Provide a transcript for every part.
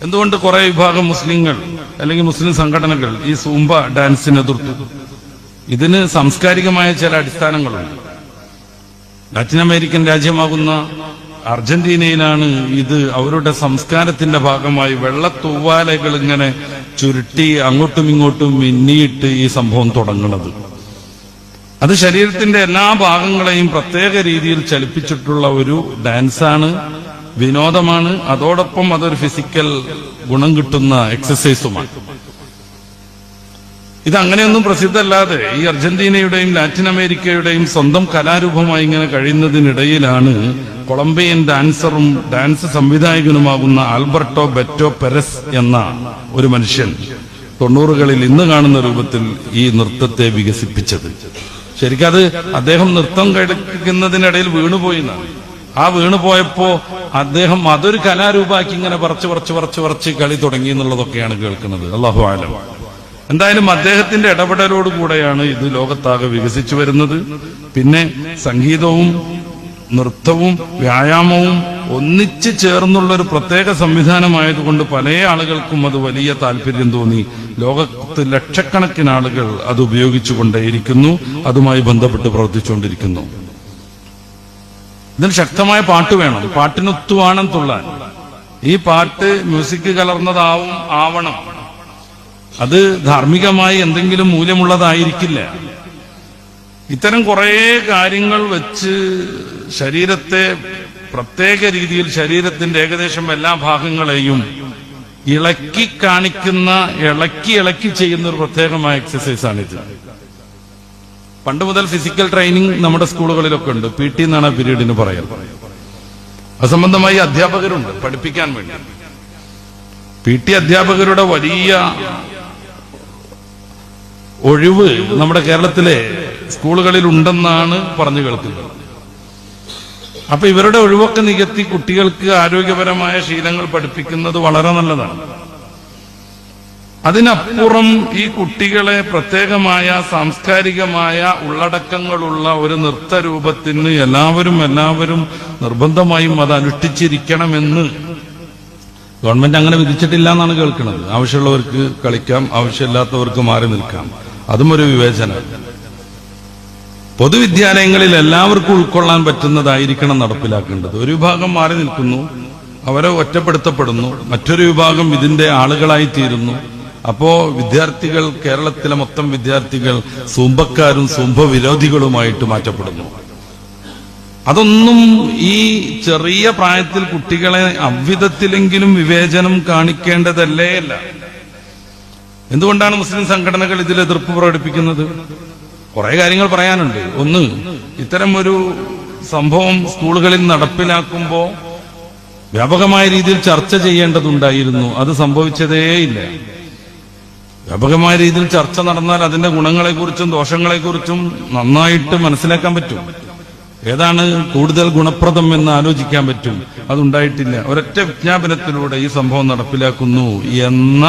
എന്തുകൊണ്ട് കുറെ വിഭാഗം മുസ്ലിങ്ങൾ അല്ലെങ്കിൽ മുസ്ലിം സംഘടനകൾ ഈ സൂംബ ഡാൻസിനെ എതിർത്തു? ഇതിന് സാംസ്കാരികമായ ചില അടിസ്ഥാനങ്ങളുണ്ട്. ലാറ്റിൻ അമേരിക്കൻ രാജ്യമാകുന്ന അർജന്റീനയിലാണ് ഇത് അവരുടെ സംസ്കാരത്തിന്റെ ഭാഗമായി വെള്ളത്തൂവാലകൾ ഇങ്ങനെ ചുരുട്ടി അങ്ങോട്ടും ഇങ്ങോട്ടും മിന്നിയിട്ട് ഈ സംഭവം തുടങ്ങുന്നത്. അത് ശരീരത്തിന്റെ എല്ലാ ഭാഗങ്ങളെയും പ്രത്യേക രീതിയിൽ ചലിപ്പിച്ചിട്ടുള്ള ഒരു ഡാൻസാണ്, വിനോദമാണ്. അതോടൊപ്പം അതൊരു ഫിസിക്കൽ ഗുണം കിട്ടുന്ന എക്സസൈസുമാണ്. ഇതങ്ങനെയൊന്നും പ്രസിദ്ധമല്ലാതെ ഈ അർജന്റീനയുടെയും ലാറ്റിൻ അമേരിക്കയുടെയും സ്വന്തം കലാരൂപമായി ഇങ്ങനെ കഴിയുന്നതിനിടയിലാണ് കൊളംബിയൻ ഡാൻസറും ഡാൻസ് സംവിധായകനുമാകുന്ന ആൽബർട്ടോ ബെറ്റോ പെരസ് എന്ന ഒരു മനുഷ്യൻ 90കളിൽ ഇന്ന് കാണുന്ന രൂപത്തിൽ ഈ നൃത്തത്തെ വികസിപ്പിച്ചത്. ശരിക്കത് അദ്ദേഹം നൃത്തം കളിക്കുന്നതിനിടയിൽ വീണുപോയി എന്നാണ്. ആ വീണുപോയപ്പോ അദ്ദേഹം അതൊരു കലാരൂപമാക്കി ഇങ്ങനെ പറച്ച് കളി തുടങ്ങി എന്നുള്ളതൊക്കെയാണ് കേൾക്കുന്നത്. അല്ലാഹു ആലം. എന്തായാലും അദ്ദേഹത്തിന്റെ ഇടപെടലോടുകൂടെയാണ് ഇത് ലോകത്താകെ വികസിച്ചു വരുന്നത്. പിന്നെ സംഗീതവും നൃത്തവും വ്യായാമവും ഒന്നിച്ചു ചേർന്നുള്ള ഒരു പ്രത്യേക സംവിധാനമായതുകൊണ്ട് പല ആളുകൾക്കും അത് വലിയ താല്പര്യം തോന്നി. ലോകത്ത് ലക്ഷക്കണക്കിന് ആളുകൾ അത് ഉപയോഗിച്ചുകൊണ്ടേയിരിക്കുന്നു, അതുമായി ബന്ധപ്പെട്ട് പ്രവർത്തിച്ചുകൊണ്ടിരിക്കുന്നു. ഇതിന് ശക്തമായ പാട്ട് വേണം, പാട്ടിനൊത്തുവാണം തുള്ളാൻ. ഈ പാട്ട് മ്യൂസിക് കലർന്നതാവണം. അത് ധാർമ്മികമായി എന്തെങ്കിലും മൂല്യമുള്ളതായിരിക്കില്ല. ഇത്തരം കുറേ കാര്യങ്ങൾ വെച്ച് ശരീരത്തെ പ്രത്യേക രീതിയിൽ, ശരീരത്തിന്റെ ഏകദേശം എല്ലാ ഭാഗങ്ങളെയും ഇളക്കി കാണിക്കുന്ന, ഇളക്കി ചെയ്യുന്ന ഒരു പ്രത്യേകമായ എക്സസൈസാണിത്. പണ്ട് മുതൽ ഫിസിക്കൽ ട്രെയിനിങ് നമ്മുടെ സ്കൂളുകളിലൊക്കെ ഉണ്ട്. PT എന്നാണ് ആ പീരീഡിന് പറയുന്നത്. അത് സംബന്ധമായി അധ്യാപകരുണ്ട് പഠിപ്പിക്കാൻ വേണ്ടി. PT അധ്യാപകരുടെ വലിയ ഒഴിവ് നമ്മുടെ കേരളത്തിലെ സ്കൂളുകളിൽ ഉണ്ടെന്നാണ് പറഞ്ഞു കേൾക്കുന്നത്. അപ്പൊ ഇവരുടെ ഒഴിവൊക്കെ നികത്തി കുട്ടികൾക്ക് ആരോഗ്യപരമായ ശീലങ്ങൾ പഠിപ്പിക്കുന്നത് വളരെ നല്ലതാണ്. അതിനപ്പുറം ഈ കുട്ടികളെ പ്രത്യേകമായ സാംസ്കാരികമായ ഉള്ളടക്കങ്ങളുള്ള ഒരു നൃത്തരൂപത്തിന് എല്ലാവരും നിർബന്ധമായും അത് അനുഷ്ഠിച്ചിരിക്കണമെന്ന് ഗവൺമെന്റ് അങ്ങനെ വിധിച്ചിട്ടില്ല എന്നാണ് കേൾക്കുന്നത്. ആവശ്യമുള്ളവർക്ക് കളിക്കാം, ആവശ്യമില്ലാത്തവർക്ക് മാറി നിൽക്കാം. അതും ഒരു വിവേചനം. പൊതുവിദ്യാലയങ്ങളിൽ എല്ലാവർക്കും ഉൾക്കൊള്ളാൻ പറ്റുന്നതായിരിക്കണം നടപ്പിലാക്കേണ്ടത്. ഒരു വിഭാഗം മാറി നിൽക്കുന്നു, അവരെ ഒറ്റപ്പെടുത്തപ്പെടുന്നു, മറ്റൊരു വിഭാഗം ഇതിന്റെ ആളുകളായി തീരുന്നു. അപ്പോ വിദ്യാർത്ഥികൾ, കേരളത്തിലെ മൊത്തം വിദ്യാർത്ഥികൾ സൂംബക്കാരും സൂംബ വിരോധികളുമായിട്ട് മാറ്റപ്പെടുന്നു. അതൊന്നും ഈ ചെറിയ പ്രായത്തിൽ കുട്ടികളെ അவ்விധത്തിലെങ്കിലും വിവേചനം കാണിക്കേണ്ടതല്ലേ അല്ല. എന്തുകൊണ്ടാണ് മുസ്ലിം സംഘടനകൾ ഇതിൽ എതിർപ്പ് പ്രകടിപ്പിക്കുന്നത്? കുറെ കാര്യങ്ങൾ പറയാനുണ്ട്. ഒന്ന്, ഇത്തരം ഒരു സംഭവം സ്കൂളുകളിൽ നടപ്പിലാക്കുമ്പോൾ വ്യാപകമായ രീതിയിൽ ചർച്ച ചെയ്യേണ്ടതുണ്ടായിരുന്നു. അത് സംഭവിച്ചതേയില്ല. വ്യാപകമായ രീതിയിൽ ചർച്ച നടന്നാൽ അതിന്റെ ഗുണങ്ങളെക്കുറിച്ചും ദോഷങ്ങളെക്കുറിച്ചും നന്നായിട്ട് മനസ്സിലാക്കാൻ പറ്റും. ഏതാണ് കൂടുതൽ ഗുണപ്രദം എന്ന് ആലോചിക്കാൻ പറ്റും. അതുണ്ടായിട്ടില്ല. ഒരൊറ്റ വിജ്ഞാപനത്തിലൂടെ ഈ സംഭവം നടപ്പിലാക്കുന്നു എന്ന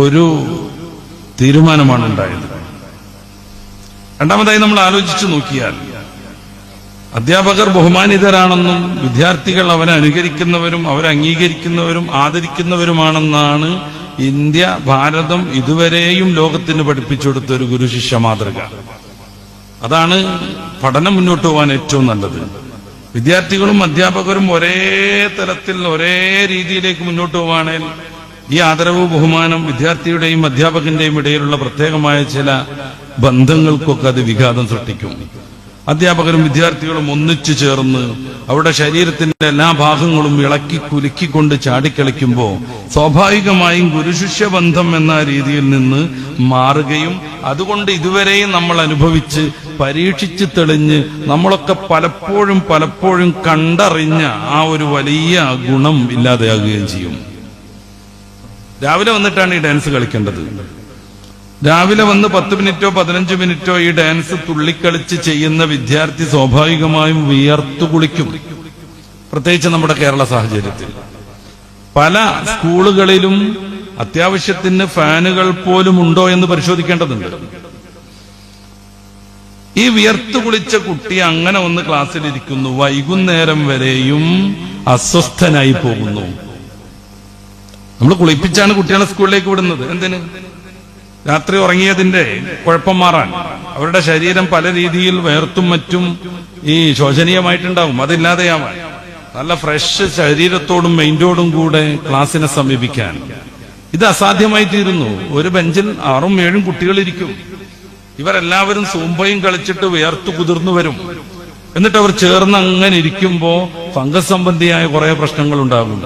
ഒരു തീരുമാനമാണ് ഉണ്ടായത്. രണ്ടാമതായി നമ്മൾ ആലോചിച്ചു നോക്കിയാൽ അധ്യാപകർ ബഹുമാനിതരാണെന്നും വിദ്യാർത്ഥികൾ അവരെ അനുകരിക്കുന്നവരും അവരെ അംഗീകരിക്കുന്നവരും ആദരിക്കുന്നവരുമാണെന്നാണ് ഇന്ത്യ, ഭാരതം ഇതുവരെയും ലോകത്തിന് പഠിപ്പിച്ചു കൊടുത്ത ഒരു ഗുരുശിഷ്യ മാതൃക. അതാണ് പഠനം മുന്നോട്ട് പോകാൻ ഏറ്റവും നല്ലത്. വിദ്യാർത്ഥികളും അധ്യാപകരും ഒരേ തലത്തിൽ ഒരേ രീതിയിലേക്ക് മുന്നോട്ട് പോവാണെങ്കിൽ ഈ ആദരവ്, ബഹുമാനം വിദ്യാർത്ഥിയുടെയും അധ്യാപകന്റെയും ഇടയിലുള്ള പ്രത്യേകമായ ചില ബന്ധങ്ങൾക്കൊക്കെ അത് വിഘാതം സൃഷ്ടിക്കും. അധ്യാപകരും വിദ്യാർത്ഥികളും ഒന്നിച്ചു ചേർന്ന് അവരുടെ ശരീരത്തിന്റെ എല്ലാ ഭാഗങ്ങളും ഇളക്കി കുലുക്കിക്കൊണ്ട് ചാടിക്കളിക്കുമ്പോൾ സ്വാഭാവികമായും ഗുരുശിഷ്യ ബന്ധം എന്ന രീതിയിൽ നിന്ന് മാറുകയും അതുകൊണ്ട് ഇതുവരെയും നമ്മൾ അനുഭവിച്ച് പരീക്ഷിച്ച് തെളിഞ്ഞ് നമ്മളൊക്കെ പലപ്പോഴും കണ്ടറിഞ്ഞ ആ ഒരു വലിയ ഗുണം ഇല്ലാതെയാകുകയും ചെയ്യും. രാവിലെ വന്നിട്ടാണ് ഈ ഡാൻസ് കളിക്കേണ്ടത്. രാവിലെ വന്ന് 10 മിനിറ്റോ 15 മിനിറ്റോ ഈ ഡാൻസ് തുള്ളിക്കളിച്ച് ചെയ്യുന്ന വിദ്യാർത്ഥി സ്വാഭാവികമായും വിയർത്തു കുളിക്കും. പ്രത്യേകിച്ച് നമ്മുടെ കേരള സാഹചര്യത്തിൽ പല സ്കൂളുകളിലും അത്യാവശ്യത്തിന് ഫാനുകൾ പോലും ഉണ്ടോ എന്ന് പരിശോധിക്കേണ്ടതുണ്ട്. ഈ വിയർത്തു കുളിച്ച കുട്ടി അങ്ങനെ ഒന്ന് ക്ലാസ്സിലിരിക്കുന്നു, വൈകുന്നേരം വരെയും അസ്വസ്ഥനായി പോകുന്നു. നമ്മൾ കുളിപ്പിച്ചാണ് കുട്ടികളെ സ്കൂളിലേക്ക് വിടുന്നത്. എന്തിന്? രാത്രി ഉറങ്ങിയതിന്റെ കുഴപ്പം മാറാൻ. അവരുടെ ശരീരം പല രീതിയിൽ വേർത്തും മറ്റും ഈ ശോചനീയമായിട്ടുണ്ടാവും, അതില്ലാതെയാവാൻ. നല്ല ഫ്രഷ് ശരീരത്തോടും മൈൻഡോടും കൂടെ ക്ലാസ്സിനെ സമീപിക്കാൻ. ഇത് അസാധ്യമായി തീരുന്നു. ഒരു ബെഞ്ചിൽ 6-7 കുട്ടികളിരിക്കും. ഇവരെല്ലാവരും സൂമ്പയും കളിച്ചിട്ട് വേർത്തു കുതിർന്നു വരും. എന്നിട്ട് അവർ ചേർന്ന് അങ്ങനെ ഇരിക്കുമ്പോ ഫംഗസ് സംബന്ധിയായ കുറെ പ്രശ്നങ്ങൾ ഉണ്ടാകും.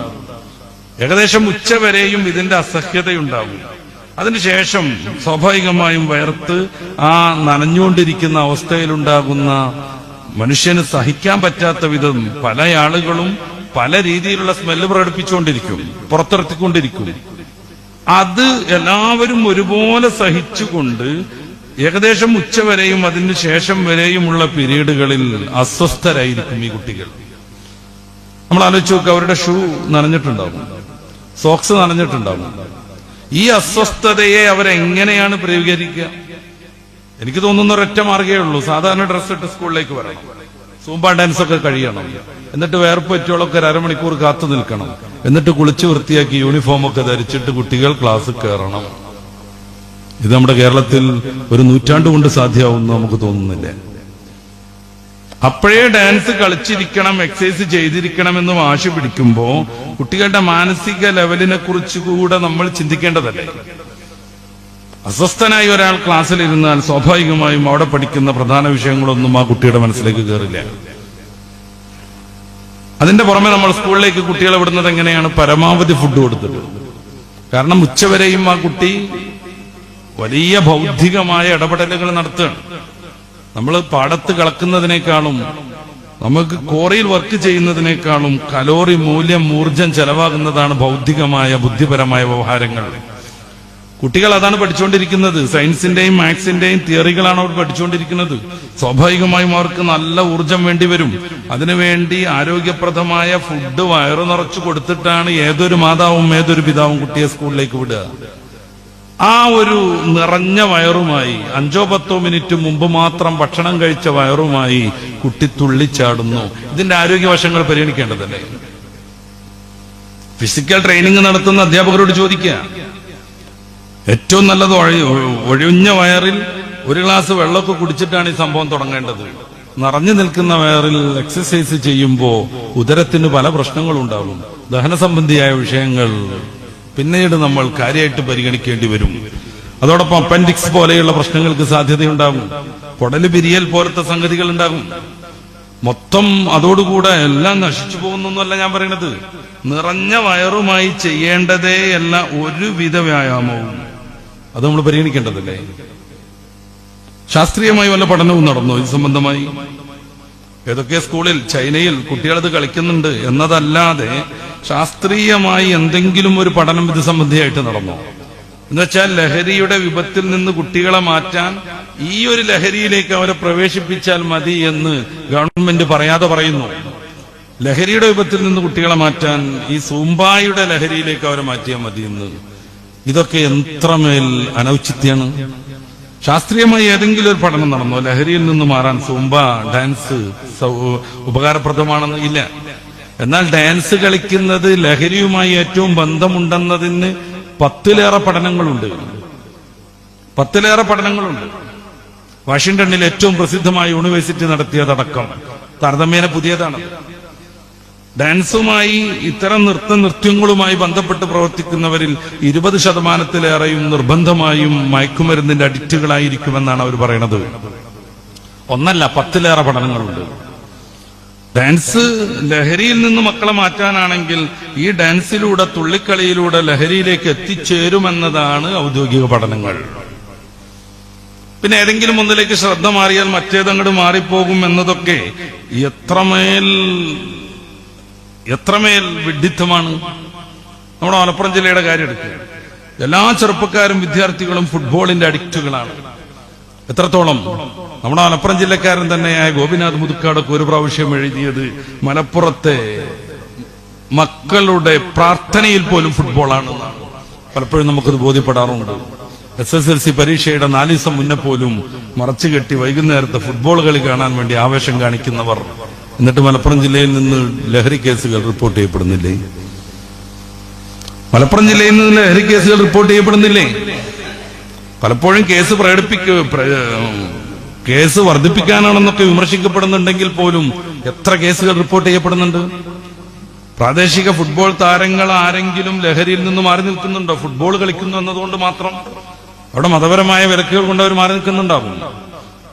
ഏകദേശം ഉച്ചവരെയും ഇതിന്റെ അസഹ്യതയുണ്ടാകും. അതിനുശേഷം സ്വാഭാവികമായും വയർത്ത് ആ നനഞ്ഞുകൊണ്ടിരിക്കുന്ന അവസ്ഥയിലുണ്ടാകുന്ന മനുഷ്യന് സഹിക്കാൻ പറ്റാത്ത വിധം പല ആളുകളും പല രീതിയിലുള്ള സ്മെല്ല് പ്രകടിപ്പിച്ചുകൊണ്ടിരിക്കും, പുറത്തിറക്കിക്കൊണ്ടിരിക്കും. അത് എല്ലാവരും ഒരുപോലെ സഹിച്ചുകൊണ്ട് ഏകദേശം ഉച്ചവരെയും അതിന് ശേഷം വരെയുമുള്ള പീരീഡുകളിൽ അസ്വസ്ഥരായിരിക്കും ഈ കുട്ടികൾ. നമ്മൾ ആലോചിച്ച് നോക്കുക, അവരുടെ ഷൂ നനഞ്ഞിട്ടുണ്ടാവും, സോക്സ് നനഞ്ഞിട്ടുണ്ടാവും. ഈ അസ്വസ്ഥതയെ അവരെങ്ങനെയാണ് പ്രതികരിക്കുക? എനിക്ക് തോന്നുന്ന ഒരൊറ്റ മാർഗ്ഗമേ ഉള്ളൂ. സാധാരണ ഡ്രസ്സ് ഇട്ട് സ്കൂളിലേക്ക് വരണം, സൂംബ ഡാൻസ് ഒക്കെ കഴിയണം, എന്നിട്ട് വേർപ്പ് പറ്റുകളൊക്കെ 1/2 മണിക്കൂർ കാത്തു നിൽക്കണം, എന്നിട്ട് കുളിച്ച് വൃത്തിയാക്കി യൂണിഫോമൊക്കെ ധരിച്ചിട്ട് കുട്ടികൾ ക്ലാസ് കയറണം. ഇത് നമ്മുടെ കേരളത്തിൽ ഒരു നൂറ്റാണ്ട് കൊണ്ട് സാധ്യമാവുമെന്ന് നമുക്ക് തോന്നുന്നില്ല. അപ്പോഴേ ഡാൻസ് കളിച്ചിരിക്കണം, എക്സസൈസ് ചെയ്തിരിക്കണം എന്ന് വാശി പിടിക്കുമ്പോ കുട്ടികളുടെ മാനസിക ലെവലിനെ കുറിച്ച് കൂടെ നമ്മൾ ചിന്തിക്കേണ്ടതല്ലേ? അസ്വസ്ഥനായി ഒരാൾ ക്ലാസ്സിലിരുന്നാൽ സ്വാഭാവികമായും അവിടെ പഠിക്കുന്ന പ്രധാന വിഷയങ്ങളൊന്നും ആ കുട്ടിയുടെ മനസ്സിലേക്ക് കയറില്ല. അതിന്റെ പുറമെ നമ്മൾ സ്കൂളിലേക്ക് കുട്ടികളെ വിടുന്നത് എങ്ങനെയാണ്? പരമാവധി ഫുഡ് കൊടുത്തിട്ട്. കാരണം ഉച്ചവരെയും ആ കുട്ടി വലിയ ബൗദ്ധികമായ ഇടപെടലുകൾ നടത്തുകയാണ്. നമ്മൾ പാടത്ത് കളക്കുന്നതിനേക്കാളും നമുക്ക് കോറിയിൽ വർക്ക് ചെയ്യുന്നതിനേക്കാളും കലോറി മൂല്യം ഊർജം ചെലവാകുന്നതാണ് ബൗദ്ധികമായ ബുദ്ധിപരമായ വ്യവഹാരങ്ങൾ. കുട്ടികൾ അതാണ് പഠിച്ചുകൊണ്ടിരിക്കുന്നത്. സയൻസിന്റെയും മാത്സിന്റെയും തിയറികളാണ് അവർ പഠിച്ചുകൊണ്ടിരിക്കുന്നത്. സ്വാഭാവികമായും അവർക്ക് നല്ല ഊർജം വേണ്ടി വരും. അതിനുവേണ്ടി ആരോഗ്യപ്രദമായ ഫുഡ് വയറു നിറച്ചു കൊടുത്തിട്ടാണ് ഏതൊരു മാതാവും ഏതൊരു പിതാവും കുട്ടിയെ സ്കൂളിലേക്ക് വിടുക. ആ ഒരു നിറഞ്ഞ വയറുമായി 5-10 മിനിറ്റ് മുമ്പ് മാത്രം ഭക്ഷണം കഴിച്ച വയറുമായി കുട്ടി തുള്ളിച്ചാടുന്നു. ഇതിന്റെ ആരോഗ്യവശങ്ങൾ പരിഗണിക്കേണ്ടതല്ലേ? ഫിസിക്കൽ ട്രെയിനിങ് നടത്തുന്ന അധ്യാപകരോട് ചോദിക്കുക. ഏറ്റവും നല്ലത് ഒഴിഞ്ഞ വയറിൽ 1 ഗ്ലാസ് വെള്ളമൊക്കെ കുടിച്ചിട്ടാണ് ഈ സംഭവം തുടങ്ങേണ്ടത്. നിറഞ്ഞു നിൽക്കുന്ന വയറിൽ എക്സസൈസ് ചെയ്യുമ്പോൾ ഉദരത്തിന് പല പ്രശ്നങ്ങളുണ്ടാകും. ദഹന സംബന്ധിയായ വിഷയങ്ങൾ പിന്നീട് നമ്മൾ കാര്യമായിട്ട് പരിഗണിക്കേണ്ടി വരും. അതോടൊപ്പം അപ്പൻഡിക്സ് പോലെയുള്ള പ്രശ്നങ്ങൾക്ക് സാധ്യതയുണ്ടാകും. കുടല് പിരിയൽ പോലത്തെ സംഗതികൾ ഉണ്ടാകും. മൊത്തം അതോടുകൂടെ എല്ലാം നശിച്ചു പോകുന്നൊന്നുമല്ല ഞാൻ പറയണത്. നിറഞ്ഞ വയറുമായി ചെയ്യേണ്ടതേയല്ല ഒരുവിധ വ്യായാമവും. അത് നമ്മൾ പരിഗണിക്കേണ്ടതല്ലേ? ശാസ്ത്രീയമായി വല്ല പഠനവും നടന്നോ ഇത് സംബന്ധമായി? ഏതൊക്കെ സ്കൂളിൽ ചൈനയിൽ കുട്ടികളത് കളിക്കുന്നുണ്ട് എന്നതല്ലാതെ ശാസ്ത്രീയമായി എന്തെങ്കിലും ഒരു പഠനം ഇത് സംബന്ധിയായിട്ട് നടന്നോ? എന്നുവെച്ചാൽ ലഹരിയുടെ വിപത്തിൽ നിന്ന് കുട്ടികളെ മാറ്റാൻ ഈ ഒരു ലഹരിയിലേക്ക് അവരെ പ്രവേശിപ്പിച്ചാൽ മതി എന്ന് ഗവൺമെന്റ് പറയാതെ പറയുന്നു. ലഹരിയുടെ വിപത്തിൽ നിന്ന് കുട്ടികളെ മാറ്റാൻ ഈ സൂംബായുടെ ലഹരിയിലേക്ക് അവരെ മാറ്റിയാൽ മതി എന്ന്. ഇതൊക്കെ എത്രമേൽ അനൗചിത്യാണ്. ശാസ്ത്രീയമായി ഏതെങ്കിലും ഒരു പഠനം നടന്നോ ലഹരിയിൽ നിന്ന് മാറാൻ സൂംബ ഡാൻസ് ഉപകാരപ്രദമാണെന്ന്? ഇല്ല. എന്നാൽ ഡാൻസ് കളിക്കുന്നത് ലഹരിയുമായി ഏറ്റവും ബന്ധമുണ്ടെന്നതിന് 10-ലേറെ പഠനങ്ങളുണ്ട്. 10-ലേറെ പഠനങ്ങളുണ്ട്. വാഷിംഗ്ടണിൽ ഏറ്റവും പ്രസിദ്ധമായ യൂണിവേഴ്സിറ്റി നടത്തിയതടക്കം താരതമ്യേന പുതിയതാണ്. ഡാൻസുമായി ഇത്തരം നൃത്യങ്ങളുമായി ബന്ധപ്പെട്ട് പ്രവർത്തിക്കുന്നവരിൽ 20%-ലേറെയും നിർബന്ധമായും മയക്കുമരുന്നിന്റെ അഡിക്റ്റുകളായിരിക്കുമെന്നാണ് അവർ പറയുന്നത്. ഒന്നല്ല, 10-ലേറെ പഠനങ്ങളുണ്ട്. ഡാൻസ് ലഹരിയിൽ നിന്ന് മക്കളെ മാറ്റാനാണെങ്കിൽ ഈ ഡാൻസിലൂടെ തുള്ളിക്കളിയിലൂടെ ലഹരിയിലേക്ക് എത്തിച്ചേരുമെന്നതാണ് ഔദ്യോഗിക പഠനങ്ങൾ. പിന്നെ ഏതെങ്കിലും ഒന്നിലേക്ക് ശ്രദ്ധ മാറിയാൽ മറ്റേതങ്ങോട്ട് മാറിപ്പോകും എന്നതൊക്കെ എത്രമേൽ വിഡ്ഢിത്തമാണ്. നമ്മുടെ മലപ്പുറം ജില്ലയുടെ കാര്യം എടുക്കുക. എല്ലാ ചെറുപ്പക്കാരും വിദ്യാർത്ഥികളും ഫുട്ബോളിന്റെ അഡിക്റ്റുകളാണ്. എത്രത്തോളം? നമ്മുടെ മലപ്പുറം ജില്ലക്കാരൻ തന്നെയായ ഗോപിനാഥ് മുതുക്കാടൊക്കെ ഒരു പ്രാവശ്യം എഴുതിയത് മലപ്പുറത്തെ മക്കളുടെ പ്രാർത്ഥനയിൽ പോലും ഫുട്ബോളാണെന്നാണ്. പലപ്പോഴും നമുക്കത് ബോധ്യപ്പെടാറുണ്ട്. SSLC പരീക്ഷയുടെ 4 ദിവസം മുന്നേ പോലും മറച്ചുകെട്ടി വൈകുന്നേരത്തെ ഫുട്ബോൾ കളി കാണാൻ വേണ്ടി ആവേശം കാണിക്കുന്നവർ, എന്നിട്ട് മലപ്പുറം ജില്ലയിൽ നിന്ന് ലഹരി കേസുകൾ റിപ്പോർട്ട് ചെയ്യപ്പെടുന്നില്ലേ? മലപ്പുറം ജില്ലയിൽ നിന്ന് ലഹരി കേസുകൾ റിപ്പോർട്ട് ചെയ്യപ്പെടുന്നില്ലേ? പലപ്പോഴും കേസ് വർദ്ധിപ്പിക്കാനാണെന്നൊക്കെ വിമർശിക്കപ്പെടുന്നുണ്ടെങ്കിൽ പോലും എത്ര കേസുകൾ റിപ്പോർട്ട് ചെയ്യപ്പെടുന്നുണ്ട്? പ്രാദേശിക ഫുട്ബോൾ താരങ്ങൾ ആരെങ്കിലും ലഹരിയിൽ നിന്ന് മാറി നിൽക്കുന്നുണ്ടോ? ഫുട്ബോൾ കളിക്കുന്നു എന്നതുകൊണ്ട് മാത്രം അവിടെ മതപരമായ വിലക്കുകൾ കൊണ്ട് അവർ മാറി നിൽക്കുന്നുണ്ടാവും.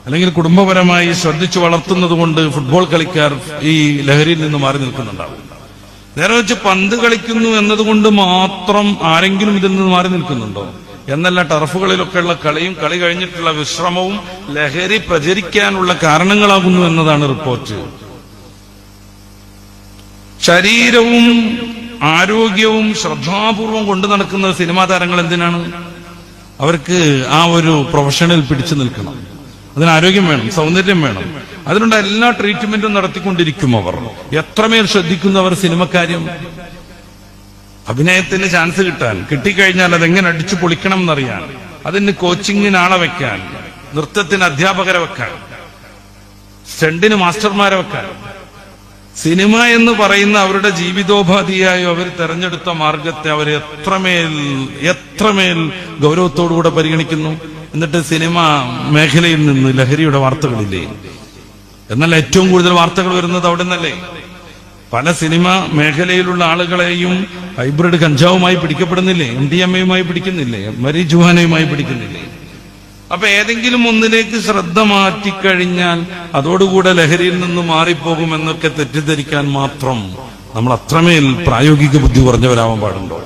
അല്ലെങ്കിൽ കുടുംബപരമായി ശ്രദ്ധിച്ചു വളർത്തുന്നത് കൊണ്ട് ഫുട്ബോൾ കളിക്കാർ ഈ ലഹരിയിൽ നിന്ന് മാറി നിൽക്കുന്നുണ്ടാവും. നേരെ വെച്ച് പന്ത് കളിക്കുന്നു എന്നതുകൊണ്ട് മാത്രം ആരെങ്കിലും ഇതിൽ നിന്ന് മാറി നിൽക്കുന്നുണ്ടോ? എന്നല്ല, ടർഫുകളിലൊക്കെയുള്ള കളിയും കളി കഴിഞ്ഞിട്ടുള്ള വിശ്രമവും ലഹരി പ്രചരിക്കാനുള്ള കാരണങ്ങളാകുന്നു എന്നതാണ് റിപ്പോർട്ട്. ശരീരവും ആരോഗ്യവും ശ്രദ്ധാപൂർവം കൊണ്ടു നടക്കുന്ന സിനിമാ താരങ്ങൾ എന്തിനാണ്? അവർക്ക് ആ ഒരു പ്രൊഫഷനിൽ പിടിച്ചു നിൽക്കണം. അതിന് ആരോഗ്യം വേണം, സൗന്ദര്യം വേണം. അതിനുള്ള എല്ലാ ട്രീറ്റ്മെന്റും നടത്തിക്കൊണ്ടിരിക്കും അവർ. എത്രമേൽ ശ്രദ്ധിക്കുന്നവർ സിനിമക്കാര്യം. അഭിനയത്തിന് ചാൻസ് കിട്ടിക്കഴിഞ്ഞാൽ അതെങ്ങനെ അടിച്ചു പൊളിക്കണം എന്നറിയാൻ, അതിന് കോച്ചിങ്ങിന് ആളെ വെക്കാൻ, നൃത്തത്തിന് അധ്യാപകരെ വെക്കാൻ, സ്റ്റണ്ടിന് മാസ്റ്റർമാരെ വെക്കാൻ, സിനിമ എന്ന് പറയുന്ന അവരുടെ ജീവിതോപാധിയായി അവർ തെരഞ്ഞെടുത്ത മാർഗത്തെ അവർ എത്രമേൽ ഗൗരവത്തോടുകൂടെ പരിഗണിക്കുന്നു. എന്നിട്ട് സിനിമ മേഖലയിൽ നിന്ന് ലഹരിയുടെ വാർത്തകളില്ലേ? എന്നാൽ ഏറ്റവും കൂടുതൽ വാർത്തകൾ വരുന്നത് അവിടെ നിന്നല്ലേ? പല സിനിമ മേഖലയിലുള്ള ആളുകളെയും ഹൈബ്രിഡ് കഞ്ചാവുമായി പിടിക്കപ്പെടുന്നില്ലേ? MDMA-യുമായി പിടിക്കുന്നില്ലേ? മരിജുവാനയുമായി പിടിക്കുന്നില്ലേ? അപ്പൊ ഏതെങ്കിലും ഒന്നിലേക്ക് ശ്രദ്ധ മാറ്റിക്കഴിഞ്ഞാൽ അതോടുകൂടെ ലഹരിയിൽ നിന്ന് മാറിപ്പോകുമെന്നൊക്കെ തെറ്റിദ്ധരിക്കാൻ മാത്രം നമ്മൾ അത്രമേൽ പ്രായോഗിക ബുദ്ധി കുറഞ്ഞവരാവാൻ പാടുണ്ടോ?